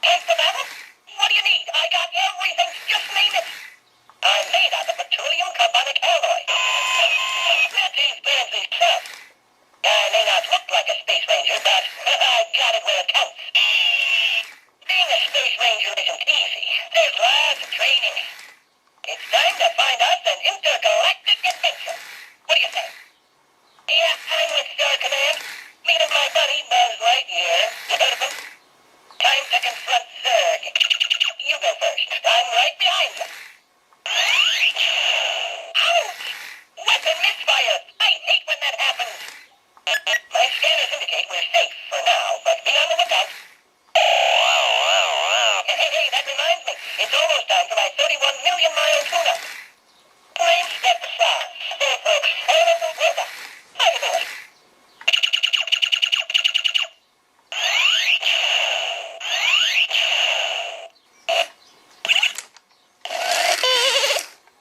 Time for battle? What do you need? I got everything. Just name it. I'm made out of petroleum carbonic alloy. These bands is tough. I may not look like a space ranger, but I got it where it counts. Being a space ranger isn't easy. There's lots of training. It's time to find us an intergalactic adventure. What do you say? Yeah, I'm with Star Command. Meeting my buddy, Buzz Lightyear. You heard of him? Time to confront Zurg. You go first. I'm right behind you. Ouch! Weapon misfire! I hate when that happens.